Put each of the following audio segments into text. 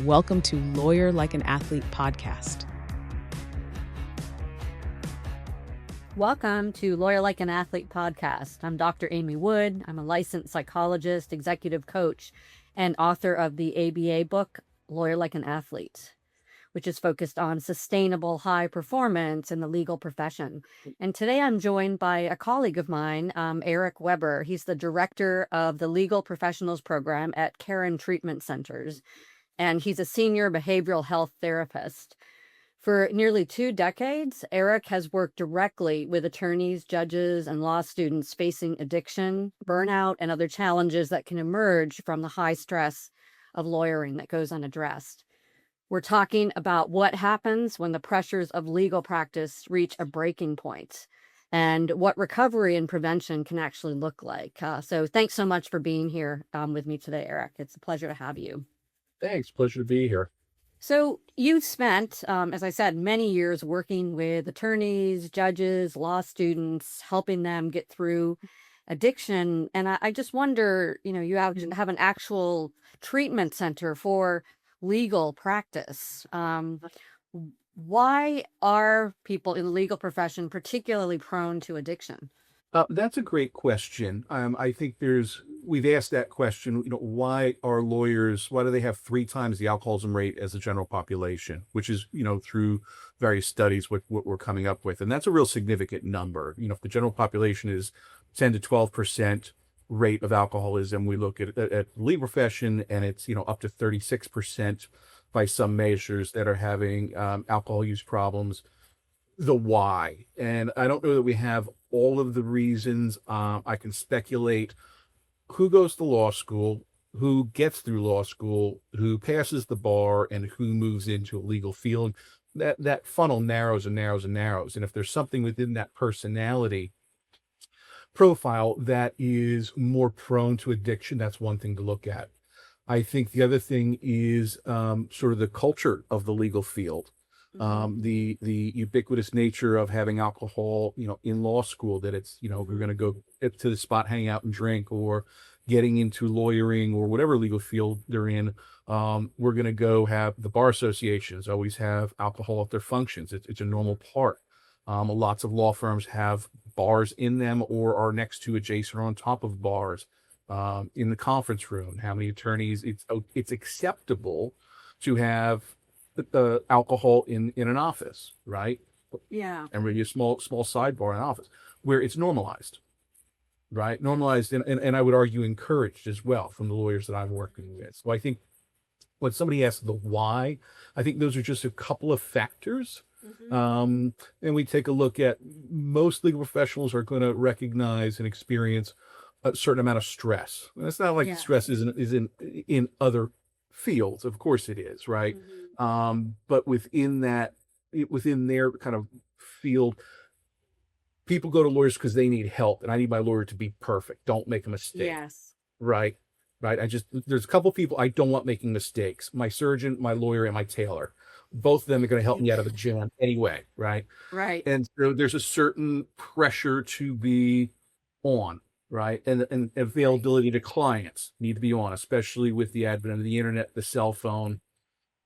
Welcome to Lawyer Like an Athlete podcast. Welcome to Lawyer Like an Athlete podcast. I'm Dr. Amy Wood. I'm a licensed psychologist, executive coach, and author of the ABA book, Lawyer Like an Athlete, which is focused on sustainable high performance in the legal profession. And today I'm joined by a colleague of mine, Eric Weber. He's the director of the Legal Professionals Program at Caron Treatment Centers, and he's a senior behavioral health therapist. For nearly 2 decades, Eric has worked directly with attorneys, judges, and law students facing addiction, burnout, and other challenges that can emerge from the high stress of lawyering that goes unaddressed. We're talking about what happens when the pressures of legal practice reach a breaking point and what recovery and prevention can actually look like. So thanks so much for being here with me today, Eric. It's a pleasure to have you. Thanks. Pleasure to be here. So you've spent, as I said, many years working with attorneys, judges, law students, helping them get through addiction. And I just wonder, you have an actual treatment center for legal practice. Why are people in the legal profession particularly prone to addiction? That's a great question. I think we've asked that question, why do they have 3 times the alcoholism rate as the general population, which is, through various studies, what we're coming up with. And that's a real significant number. If the general population is 10 to 12% rate of alcoholism, we look at the legal profession and it's, up to 36% by some measures that are having alcohol use problems. The why. And I don't know that we have all of the reasons. I can speculate who goes to law school, who gets through law school, who passes the bar, and who moves into a legal field. That funnel narrows and narrows and narrows. And if there's something within that personality profile that is more prone to addiction, that's one thing to look at. I think the other thing is sort of the culture of the legal field. The ubiquitous nature of having alcohol, in law school, that it's, we're going to go to the spot, hang out and drink, or getting into lawyering or whatever legal field they're in. We're going to go have the bar associations always have alcohol at their functions. It's a normal part. Lots of law firms have bars in them or are next to, adjacent, or on top of bars. In the conference room, how many attorneys, it's acceptable to have the alcohol in an office, right? Yeah. And really a small sidebar in an office where it's normalized, right? Normalized and I would argue encouraged as well from the lawyers that I'm working with. So I think when somebody asks the why, I think those are just a couple of factors. And we take a look at, most legal professionals are going to recognize and experience a certain amount of stress. And it's not like stress isn't in other fields. Of course it is, right? But within their kind of field, people go to lawyers because they need help, and I need my lawyer to be perfect. Don't make a mistake. Yes. Right. There's a couple of people I don't want making mistakes. My surgeon, my lawyer, and my tailor. Both of them are going to help me out of a jam anyway. Right. Right. And so there's a certain pressure to be on. Right. And availability to clients need to be on, especially with the advent of the internet, the cell phone.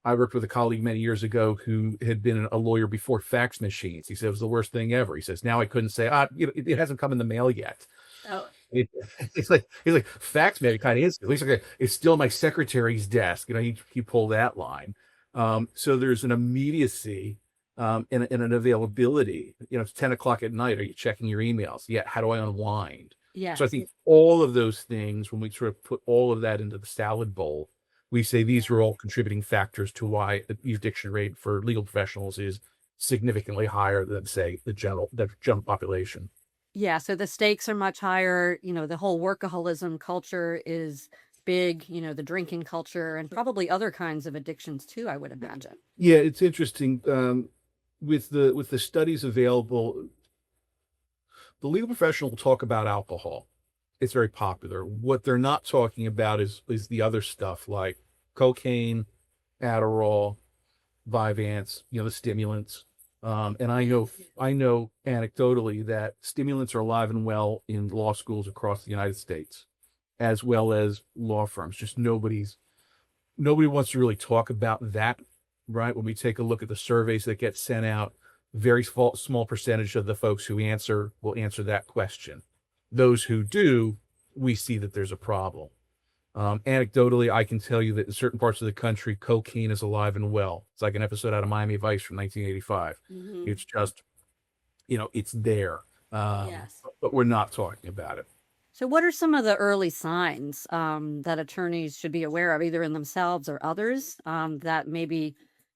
I worked with a colleague many years ago who had been a lawyer before fax machines. He said it was the worst thing ever. He says, now I couldn't say, it hasn't come in the mail yet. Oh. He's like, fax maybe kind of is. At least it's still my secretary's desk. He pulled that line. So there's an immediacy and an availability. It's 10 o'clock at night. Are you checking your emails? Yeah. How do I unwind? Yeah. So I think all of those things, when we sort of put all of that into the salad bowl, we say these are all contributing factors to why the addiction rate for legal professionals is significantly higher than, say, the general population. Yeah. So the stakes are much higher. The whole workaholism culture is big, the drinking culture, and probably other kinds of addictions too, I would imagine. Yeah, it's interesting. With the studies available, the legal professional will talk about alcohol. It's very popular. What they're not talking about is the other stuff like cocaine, Adderall, Vyvanse, the stimulants. And I know anecdotally that stimulants are alive and well in law schools across the United States, as well as law firms. Just nobody's nobody wants to really talk about that, right? When we take a look at the surveys that get sent out, very small percentage of the folks who answer will answer that question. Those who do, we see that there's a problem. Anecdotally, I can tell you that in certain parts of the country, cocaine is alive and well. It's like an episode out of Miami Vice from 1985. It's just, it's there. Yes. But we're not talking about it. So what are some of the early signs that attorneys should be aware of, either in themselves or others, that maybe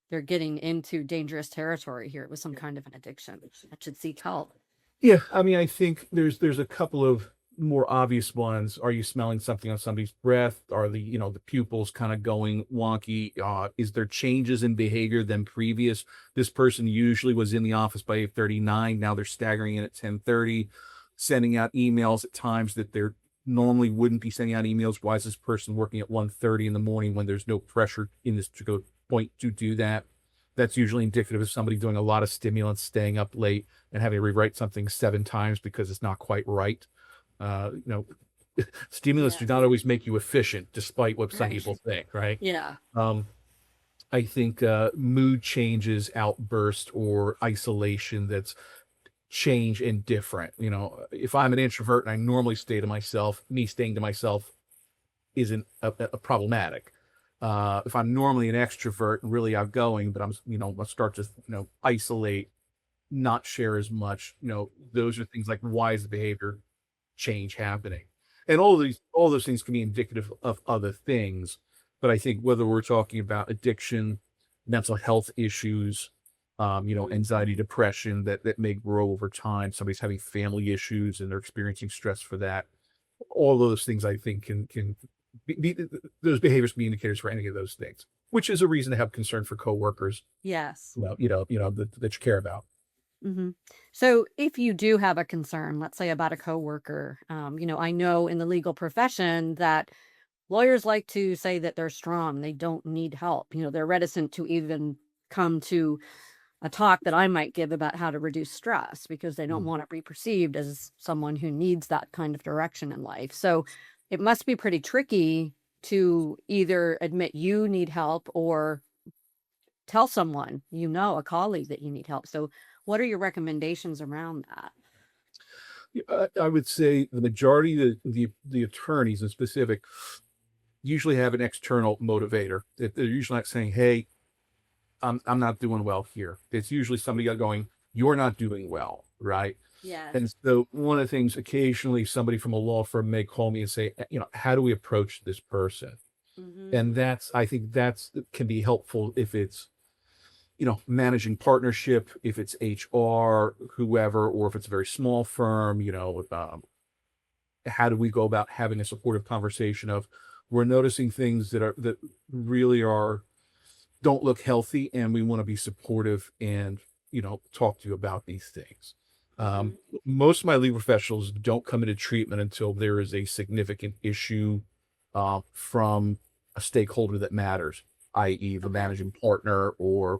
they're getting into dangerous territory here with some kind of an addiction that should seek help? Yeah, I mean, I think there's a couple of more obvious ones. Are you smelling something on somebody's breath? Are the pupils kind of going wonky? Is there changes in behavior than previous? This person usually was in the office by 8:39. Now they're staggering in at 10:30, sending out emails at times that they're normally wouldn't be sending out emails. Why is this person working at 1:30 in the morning when there's no pressure in this particular point to do that? That's usually indicative of somebody doing a lot of stimulants, staying up late, and having to rewrite something 7 times because it's not quite right. Stimulants do not always make you efficient, despite what some people think, right? Yeah. I think mood changes, outburst, or isolation that's change and different. If I'm an introvert and I normally stay to myself, me staying to myself isn't a problematic. If I'm normally an extrovert and really outgoing, but I start to, isolate, not share as much, those are things like, why is the behavior change happening? And all those things can be indicative of other things. But I think whether we're talking about addiction, mental health issues, anxiety, depression that may grow over time, somebody's having family issues and they're experiencing stress for that, all those things I think can be those behaviors be indicators for any of those things, which is a reason to have concern for coworkers. Yes. That you care about. So if you do have a concern, let's say about a coworker, I know in the legal profession that lawyers like to say that they're strong, they don't need help. They're reticent to even come to a talk that I might give about how to reduce stress because they don't want to be perceived as someone who needs that kind of direction in life. So it must be pretty tricky to either admit you need help or tell someone, a colleague, that you need help. So what are your recommendations around that? I would say the majority of the attorneys in specific usually have an external motivator. They're usually not saying, "Hey, I'm not doing well here." It's usually somebody going, "You're not doing well," right? Yeah. And so one of the things, occasionally somebody from a law firm may call me and say, "How do we approach this person?" And I think that's can be helpful if it's managing partnership, if it's HR, whoever, or if it's a very small firm, how do we go about having a supportive conversation of, we're noticing things that really don't look healthy, and we want to be supportive and, talk to you about these things. Most of my legal professionals don't come into treatment until there is a significant issue from a stakeholder that matters, i.e. the managing partner or,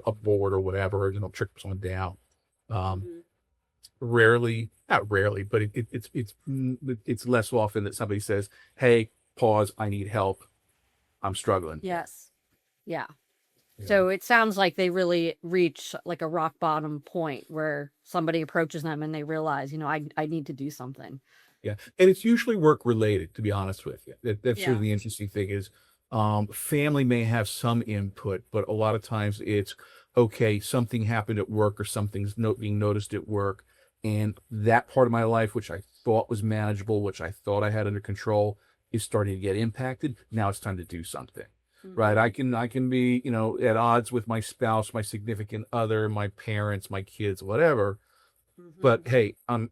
a board or whatever, trick someone down. Rarely, not rarely, but it's less often that somebody says, "Hey, pause, I need help. I'm struggling." Yes. Yeah. So it sounds like they really reach like a rock bottom point where somebody approaches them and they realize, I need to do something. Yeah. And it's usually work related, to be honest with you. That's sort of Yeah. the interesting thing is, family may have some input, but a lot of times it's, okay, something happened at work or something's being noticed at work. And that part of my life, which I thought was manageable, which I thought I had under control, is starting to get impacted. Now it's time to do something. Right. I can be, at odds with my spouse, my significant other, my parents, my kids, whatever. But hey, I'm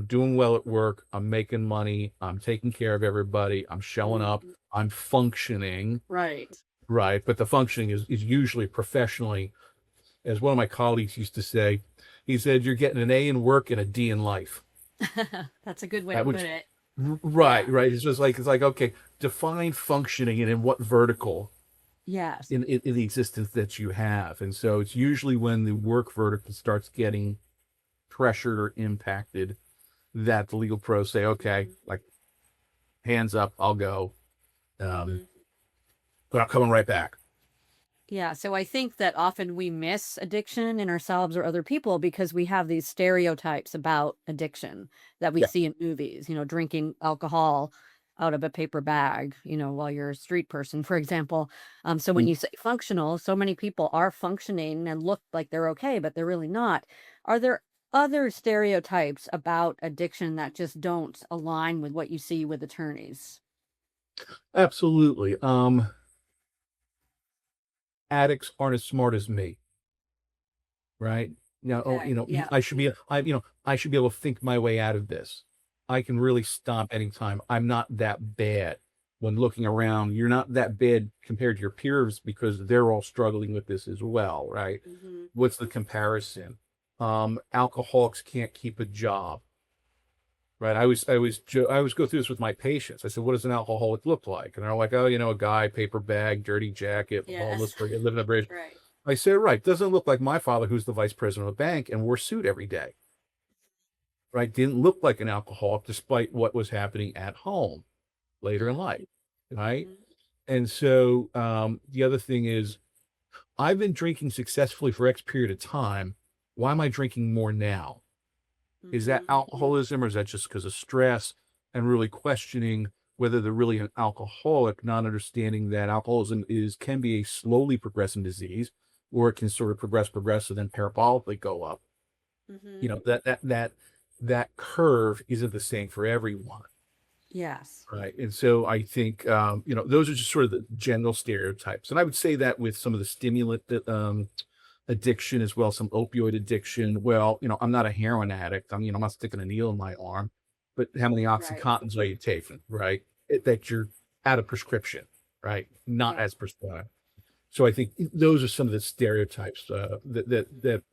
doing well at work. I'm making money. I'm taking care of everybody. I'm showing up. I'm functioning. Right. Right. But the functioning is usually professionally, as one of my colleagues used to say. He said, "You're getting an A in work and a D in life." That's a good way to put it. Right. It's just like, okay, define functioning and in what vertical Yes. in the existence that you have. And so it's usually when the work vertical starts getting pressured or impacted that the legal pros say, "Okay, like, hands up, I'll go." but I'm coming right back. Yeah, so I think that often we miss addiction in ourselves or other people because we have these stereotypes about addiction that we Yeah. see in movies, drinking alcohol out of a paper bag, while you're a street person, for example. So when Mm. you say functional, so many people are functioning and look like they're okay, but they're really not. Are there other stereotypes about addiction that just don't align with what you see with attorneys? Absolutely. Addicts aren't as smart as me, right? Okay. Yeah. I should be able to think my way out of this. I can really stop anytime. I'm not that bad. When looking around, you're not that bad compared to your peers because they're all struggling with this as well, right? Hmm. What's the comparison? Alcoholics can't keep a job, right? I always go through this with my patients. I said, "What does an alcoholic look like?" And they're like, "Oh, a guy, paper bag, dirty jacket, Yes. homeless, living in a bridge." Right. I said, "Right, doesn't look like my father, who's the vice president of a bank and wore a suit every day, right? Didn't look like an alcoholic despite what was happening at home later in life, right?" Mhm. And so the other thing is, I've been drinking successfully for X period of time. Why am I drinking more now? Is that Mhm. alcoholism or is that just because of stress? And really questioning whether they're really an alcoholic, not understanding that alcoholism can be a slowly progressing disease, or it can sort of progress, and then parabolically go up. Mhm. That curve isn't the same for everyone. Yes. Right. And so I think, those are just sort of the general stereotypes. And I would say that with some of the stimulant addiction as well, some opioid addiction. Well, I'm not a heroin addict. I'm not sticking a needle in my arm, but how many Right. Oxycontins are you taking? Right. That you're out of prescription, right? Not Yeah. as prescribed. So I think those are some of the stereotypes that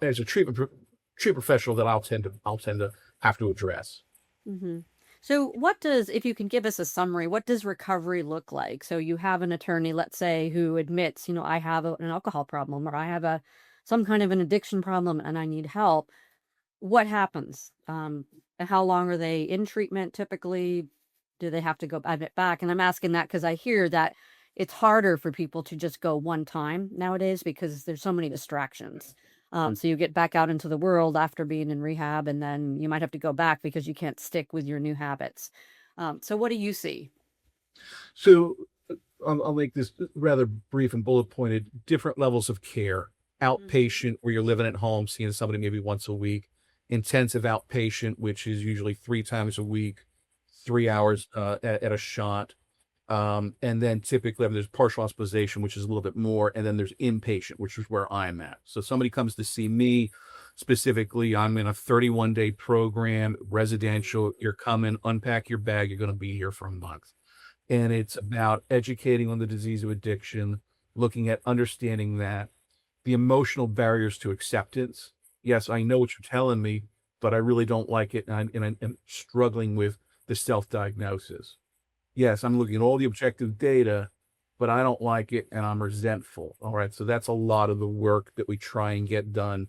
as a treatment professional that I'll tend to have to address. Hmm. So, if you can give us a summary, what does recovery look like? So, you have an attorney, let's say, who admits, I have an alcohol problem or I have some kind of an addiction problem and I need help. What happens? And how long are they in treatment typically? Do they have to go admit back? And I'm asking that because I hear that it's harder for people to just go one time nowadays because there's so many distractions. So you get back out into the world after being in rehab, and then you might have to go back because you can't stick with your new habits. So what do you see? So I'll make this rather brief and bullet pointed. Different levels of care: Hmm. outpatient, where you're living at home, seeing somebody maybe once a week; intensive outpatient, which is usually 3 times a week, 3 hours at a shot. And then typically, there's partial hospitalization, which is a little bit more, and then there's inpatient, which is where I'm at. So somebody comes to see me specifically. I'm in a 31-day program, residential. You're coming, unpack your bag. You're going to be here for a month, and it's about educating on the disease of addiction, looking at understanding that the emotional barriers to acceptance. Yes, I know what you're telling me, but I really don't like it, and I'm struggling with the self-diagnosis. Yes, I'm looking at all the objective data, but I don't like it and I'm resentful. All right. So that's a lot of the work that we try and get done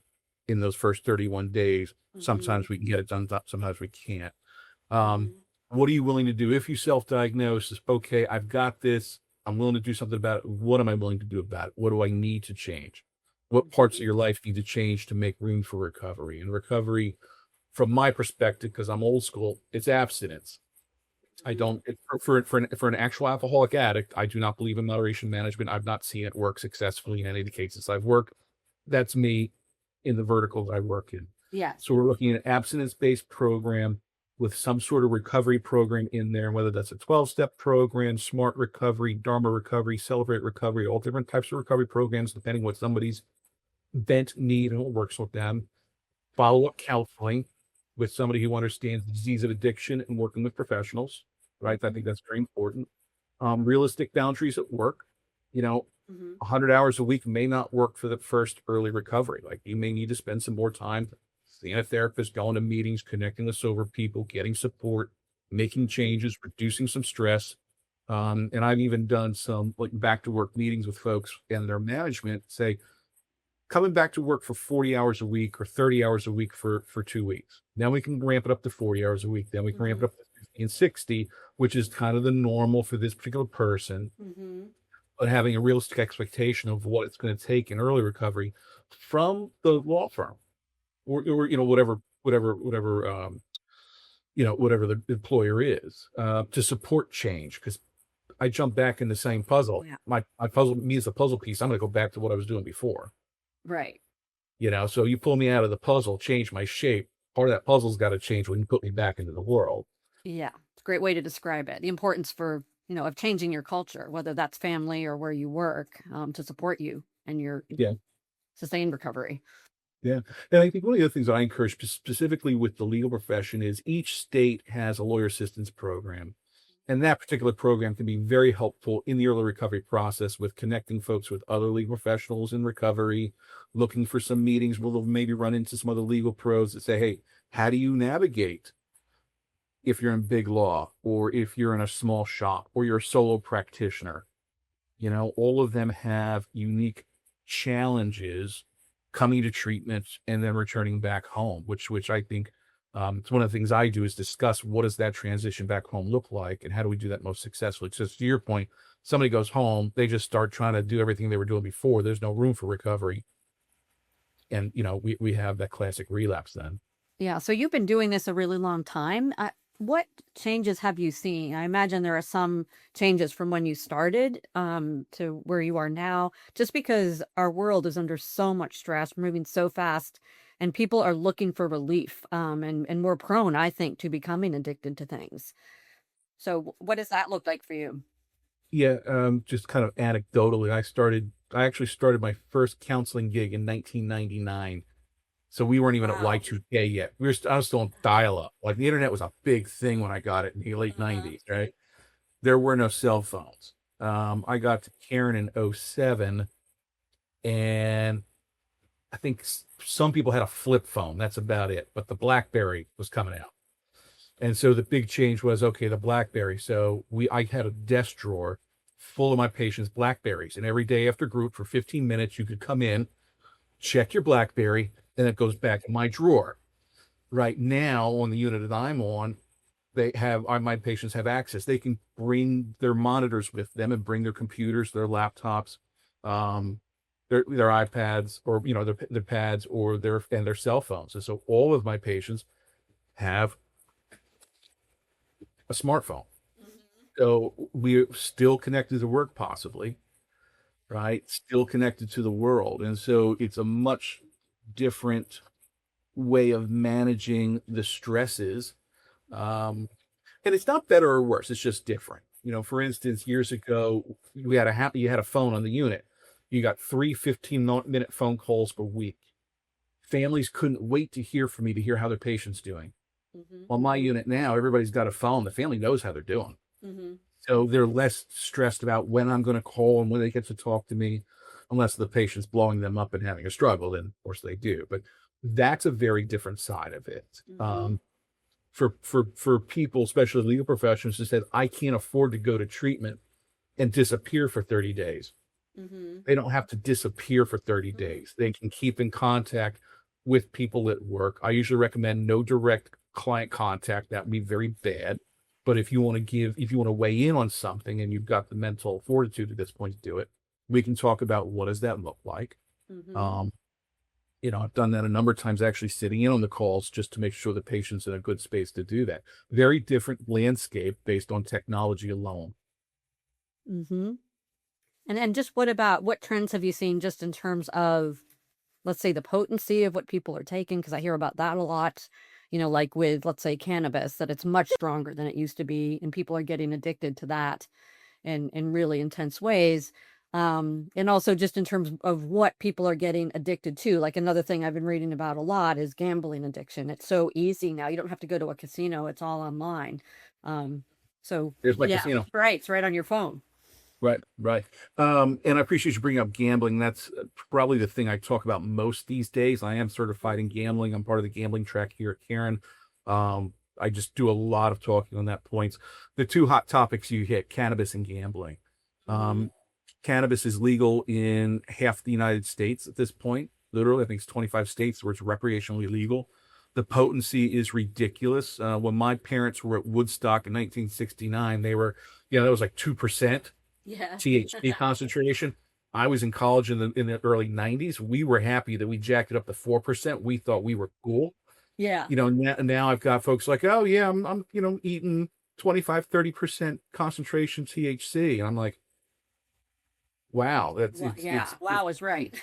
in those first 31 days. Hmm. Sometimes we can get it done, sometimes we can't. Um, Hmm. what are you willing to do? If you self-diagnose, it's okay, I've got this. I'm willing to do something about it. What am I willing to do about it? What do I need to change? What parts of Hmm. your life need to change to make room for recovery? And recovery, from my perspective, because I'm old school, it's abstinence. I Hmm. don't for an actual alcoholic addict, I do not believe in moderation management. I've not seen it work successfully in any of the cases I've worked. That's me in the vertical that I work in. Yes. So we're looking at an abstinence-based program with some sort of recovery program in there, whether that's a 12-step program, smart recovery, Dharma recovery, celebrate recovery, all different types of recovery programs, depending what somebody's bent need and what works with them. Follow-up counseling with somebody who understands the disease of addiction and working with professionals, right? I think Hmm. that's very important. Realistic boundaries at work. You know, Hmm. 100 hours a week may not work for the first early recovery. Like, you may need to spend some more time seeing a therapist, going to meetings, connecting with sober people, getting support, making Hmm. changes, reducing some stress. And I've even done some like back to work meetings with folks and their management, say, coming back to work for 40 hours a week or 30 hours a week for 2 weeks. Now we can ramp it up to 40 hours a week. Then we can ramp it Hmm. up to 50 and 60, which is kind of the normal for this particular person. Hmm. but having a realistic expectation of what it's going to take in early recovery from the law firm or whatever the employer is, to support change. Because I jump back in the same puzzle. Yeah. My puzzle, me as a puzzle piece, I'm going to go back to what I was doing before. Right. So you pull me out of the puzzle, change my shape. Part of that puzzle's got to change when you put me back into the world. Yeah. It's a great way to describe it. The importance for, of changing your culture, whether that's family or where you work, to support you and your Yeah. sustained recovery. Yeah. And I think one of the other things that I encourage specifically with the legal profession is each state has a lawyer assistance program. And that particular program can be very helpful in the early recovery process with connecting folks with other legal professionals in recovery, looking for some meetings where they'll maybe run into some other legal pros that say, hey, how do you navigate if you're in big law or if you're in a small shop or you're a solo practitioner? All of them have unique challenges coming to treatment and then returning back home, which I think it's one of the things I do is discuss what does that transition back home look like and how do we do that most successfully. So to your point, somebody goes home, they just start trying to do everything they were doing before. There's no room for recovery. And, we have that classic relapse then. Yeah. So you've been doing this a really long time. What changes have you seen? I imagine there are some changes from when you started to where you are now, just because our world is under so much stress, we're moving so fast, and people are looking for relief and more prone, I think, to becoming addicted to things. So what does that look like for you? Yeah, just kind of anecdotally, I actually started my first counseling gig in 1999. So we weren't even at Wow. Y2K yet. I was still on dial-up. Like the internet was a big thing when I got it in the late Mhm. 90s, right? There were no cell phones. I got to Karen in '07, and I think some people had a flip phone. That's about it. But the BlackBerry was coming out. And so the big change was, okay, the BlackBerry. So I had a desk drawer full of my patients' BlackBerries. And every day after group for 15 minutes, you could come in, check your BlackBerry, and it goes back in my drawer. Right now, on the unit that I'm on, my patients have access. They can bring their monitors with them and bring their computers, their laptops, their iPads, or their pads, or their cell phones. And so all of my patients have a smartphone. So we're still connected to work, possibly, right? Still connected to the world. And so it's a much different way of managing the stresses. And it's not better or worse. It's just different. For instance, years ago, you had a phone on the unit. You got 3 15-minute phone calls per week. Families couldn't wait to hear from me to hear how their patient's doing. Mhm. On my unit now, everybody's got a phone. The family knows how they're doing. Mhm. So they're less stressed about when I'm going to call and when they get to talk to me, unless the patient's blowing them up and having a struggle, then of course they do. But that's a very different side of it. Mhm. For people, especially legal professionals, who said, I can't afford to go to treatment and disappear for 30 days. Mhm. They don't have to disappear for 30 Mhm. days. They can keep in contact with people at work. I usually recommend no direct client contact. That would be very bad. But if you want to weigh in on something and you've got the mental fortitude at this point to do it, we can talk about what does that look like. Mhm. Um, I've done that a number of times, actually sitting in on the calls just to make sure the patient's in a good space to do that. Very different landscape based on technology alone. Mhm. And just what trends have you seen just in terms of, let's say, the potency of what people are taking? Because I hear about that a lot, like with, let's say, cannabis, that it's much stronger than it used to be, and people are getting addicted to that in really intense ways. And also just in terms of what people are getting addicted to. Like another thing I've been reading about a lot is gambling addiction. It's so easy now. You don't have to go to a casino. It's all online. Um, so There's my yeah, casino. right. It's right on your phone. Right, right. And I appreciate you bringing up gambling. That's probably the thing I talk about most these days. I am certified in gambling. I'm part of the gambling track here at Karen. I just do a lot of talking on that point. The two hot topics you hit, cannabis and gambling. Mhm. Um, Cannabis is legal in half the United States at this point. Literally, I think it's 25 states where it's recreationally legal. The potency is ridiculous. When my parents were at Woodstock in 1969, that was like 2%. Yeah. THC concentration. I was in college in the early 90s. We were happy that we jacked it up to 4%. We thought we were cool. Yeah. Now I've got folks like, oh yeah, I'm eating 25-30% concentration THC. And I'm like, wow, Yeah. Wow is right.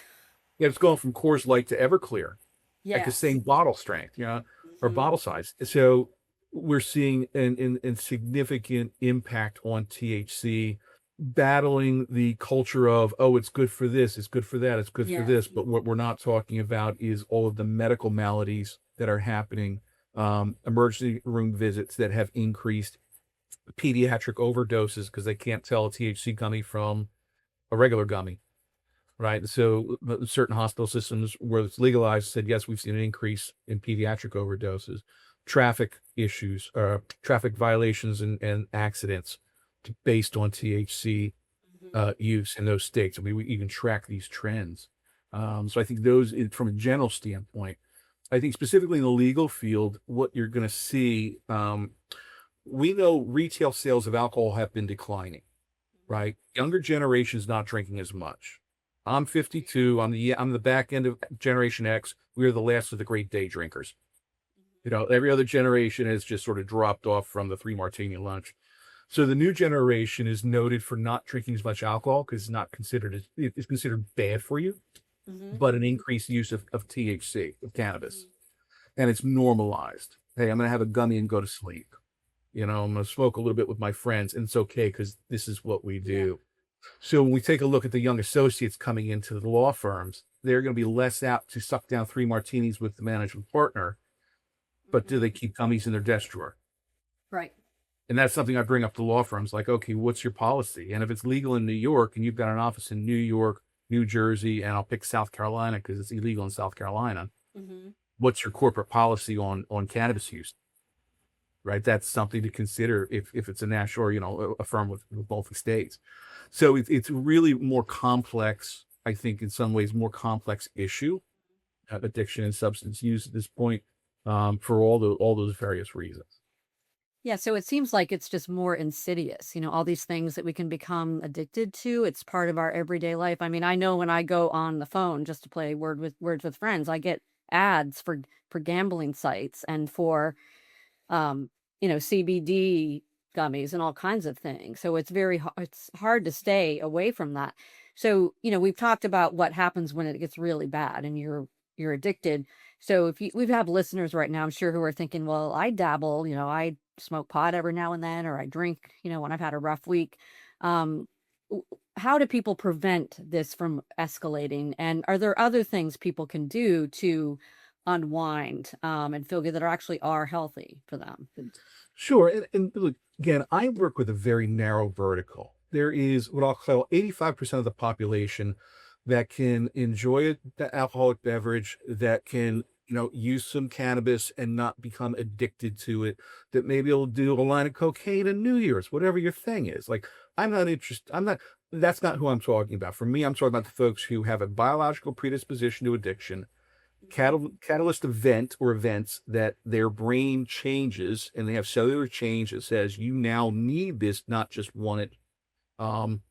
it's going from Coors Light to Everclear at the Yes. same bottle strength, or Mhm. bottle size. So we're seeing an significant impact on THC, battling the culture of, oh, it's good for this, it's good for that, it's good for Yes. this. But what we're not talking about is all of the medical maladies that are happening, emergency room visits that have increased, pediatric overdoses because they can't tell a THC gummy from a regular gummy. Right. So certain hospital systems where it's legalized said, yes, we've seen an increase in pediatric overdoses, traffic issues, traffic violations and accidents based on THC Mhm. use in those states. I mean, we even track these trends. So I think those, from a general standpoint, I think specifically in the legal field, what you're going to see, we know retail sales of alcohol have been declining, right? Younger generation's not drinking as much. I'm 52. I'm the back end of Generation X. We are the last of the great day drinkers. Every other generation has just sort of dropped off from the 3 martini lunch. So the new generation is noted for not drinking as much alcohol because it's considered bad for you, Mhm. but an increased use of THC, of cannabis, and it's normalized. Hey, I'm going to have a gummy and go to sleep. I'm going to smoke a little bit with my friends, and it's okay because this is what we Yeah. do. So when we take a look at the young associates coming into the law firms, they're going to be less apt to suck down 3 martinis with the management partner, but do Mhm. they keep gummies in their desk drawer? Right. And that's something I bring up to law firms, like, okay, what's your policy? And if it's legal in New York and you've got an office in New York, New Jersey, and I'll pick South Carolina because it's illegal in South Carolina, Mhm. what's your corporate policy on cannabis use? Right? That's something to consider if it's a national or, a firm with both states. So it's really more complex, I think, in some ways, more complex issue, addiction and substance use at this point, for all those various reasons. Yeah, so it seems like it's just more insidious, all these things that we can become addicted to. It's part of our everyday life. I mean, I know when I go on the phone just to play words with friends, I get ads for gambling sites and for CBD gummies and all kinds of things. So it's hard to stay away from that. So, we've talked about what happens when it gets really bad and you're addicted. So if we have listeners right now, I'm sure who are thinking, well, I dabble, I smoke pot every now and then, or I drink, when I've had a rough week. Um, how do people prevent this from escalating? And are there other things people can do to unwind and feel good that actually are healthy for them? Sure. And look, again, I work with a very narrow vertical. There is what I'll call 85% of the population that can enjoy the alcoholic beverage, that can, use some cannabis and not become addicted to it, that maybe will do a line of cocaine on New Year's, whatever your thing is. Like, I'm not interested. That's not who I'm talking about. For me, I'm talking about the folks who have a biological predisposition to addiction, catalyst event or events that their brain changes and they have cellular change that says you now need this, not just want it. Um,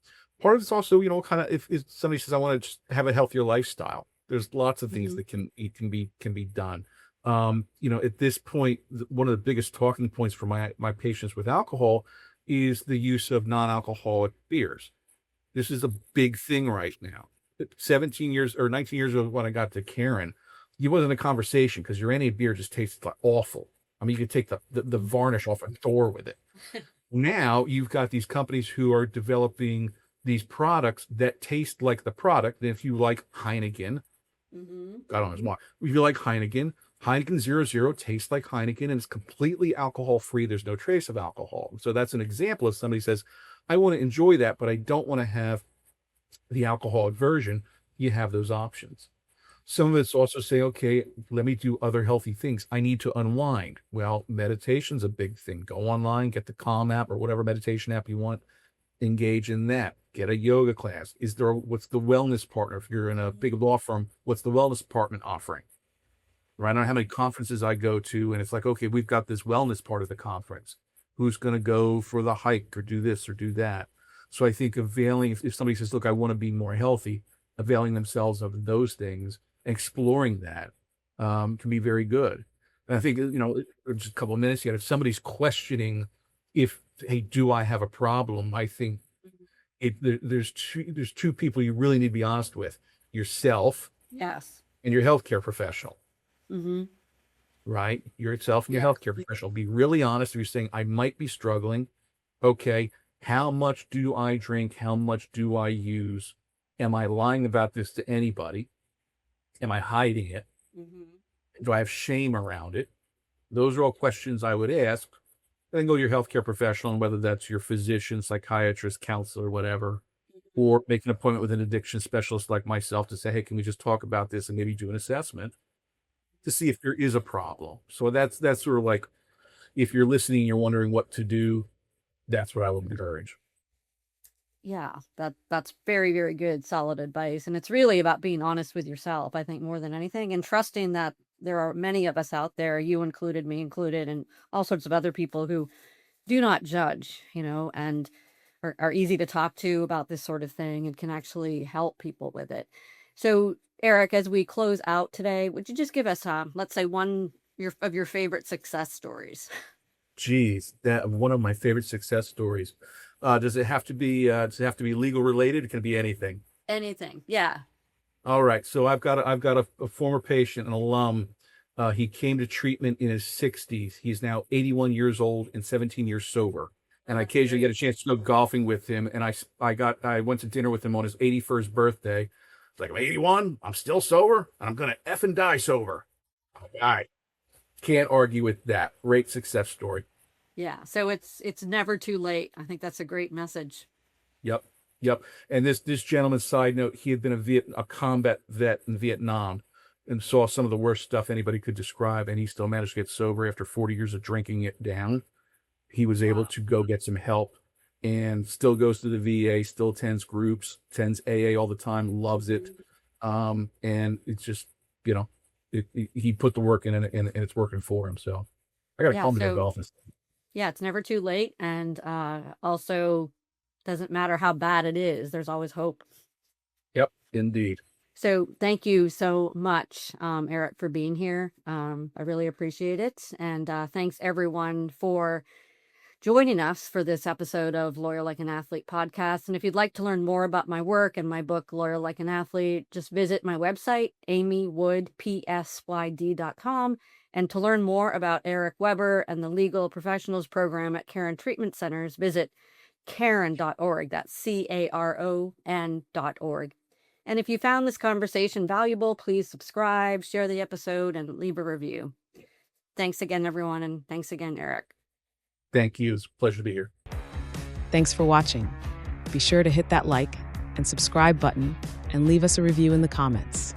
Part of it's also, kind of if somebody says I want to just have a healthier lifestyle, there's lots of things Mhm. that can be done. At this point, one of the biggest talking points for my patients with alcohol is the use of non-alcoholic beers. This is a big thing right now. 17 years or 19 years ago when I got to Karen, it wasn't a conversation because your NA beer just tastes like awful. I mean, you could take the varnish off a door with it. Now you've got these companies who are developing these products that taste like the product. And if you like Heineken, Mhm. I don't know, if you like Heineken 00 tastes like Heineken and it's completely alcohol free. There's no trace of alcohol. So that's an example of somebody says, I want to enjoy that, but I don't want to have the alcoholic version. You have those options. Some of it's also say, okay, let me do other healthy things. I need to unwind. Well, meditation's a big thing. Go online, get the Calm app or whatever meditation app you want, engage in that. Get a yoga class. What's the wellness partner? If you're in a big law firm, what's the wellness department offering? Right? I don't know how many conferences I go to, and it's like, okay, we've got this wellness part of the conference. Who's going to go for the hike or do this or do that? And then, you have got these companies who are developing these products that taste like the product. And if you like Heineken, Heineken 00 tastes like Heineken and it's completely alcohol free. There's no trace of alcohol. So that's an example of somebody says, I want to enjoy that, but I don't want to have the alcoholic version. You have those options. Some of it's also, kind of if somebody says, I want to So I think availing, if somebody says, look, I want to be more healthy, availing themselves of those things, exploring that can be very good. And I think, just a couple of minutes yet, if somebody's questioning if, hey, do I have a problem? I think there's two people you really need to be honest with: yourself Yes. and your healthcare professional. Mm-hmm. Right? Yourself and your Yeah. healthcare professional. Be really honest. If you're saying, I might be struggling, okay, how much do I drink? How much do I use? Am I lying about this to anybody? Am I hiding it? Mm-hmm. Do I have shame around it? Those are all questions I would ask. Then go to your healthcare professional, and whether that's your physician, psychiatrist, counselor, whatever, or make an appointment with an addiction specialist like myself to say, hey, can we just talk about this and maybe do an assessment to see if there is a problem. So that's sort of like, if you're listening, you're wondering what to do, that's what I would encourage. Yeah, that's very, very good, solid advice. And it's really about being honest with yourself, I think, more than anything, and trusting that there are many of us out there, you included, me included, and all sorts of other people who do not judge, and are easy to talk to about this sort of thing and can actually help people with it. So, Eric, as we close out today, would you just give us, let's say, one of your favorite success stories? Geez, that one of my favorite success stories. Does it have to be legal related? It can be anything. Anything. Yeah. All right. So I've got a former patient, an alum. He came to treatment in his 60s. He's now 81 years old and 17 years sober. And I occasionally get a chance to go golfing with him. And I went to dinner with him on his 81st birthday. It's like, I'm 81, I'm still sober, and I'm gonna effing die sober. All right. Can't argue with that. Great success story. Yeah. So it's never too late. I think that's a great message. Yep. And this gentleman's side note, he had been a combat vet in Vietnam and saw some of the worst stuff anybody could describe, and he still managed to get sober after 40 years of drinking it down. He was able to go get some help and still goes to the VA, still attends groups, attends AA all the time, loves it. And it's just, he put the work in and it's working for him. So I got to call him to go golfing. Yeah, it's never too late. And also, doesn't matter how bad it is, there's always hope. Yep, indeed. So thank you so much, Eric, for being here. I really appreciate it. And thanks everyone for joining us for this episode of Lawyer Like an Athlete podcast. And if you'd like to learn more about my work and my book, Lawyer Like an Athlete, just visit my website, amywoodpsyd.com. And to learn more about Eric Weber and the Legal Professionals Program at Caron Treatment Centers, visit caron.org. That's CARON.org. And if you found this conversation valuable, please subscribe, share the episode, and leave a review. Thanks again, everyone. And thanks again, Eric. Thank you. It's a pleasure to be here. Thanks for watching. Be sure to hit that like and subscribe button and leave us a review in the comments.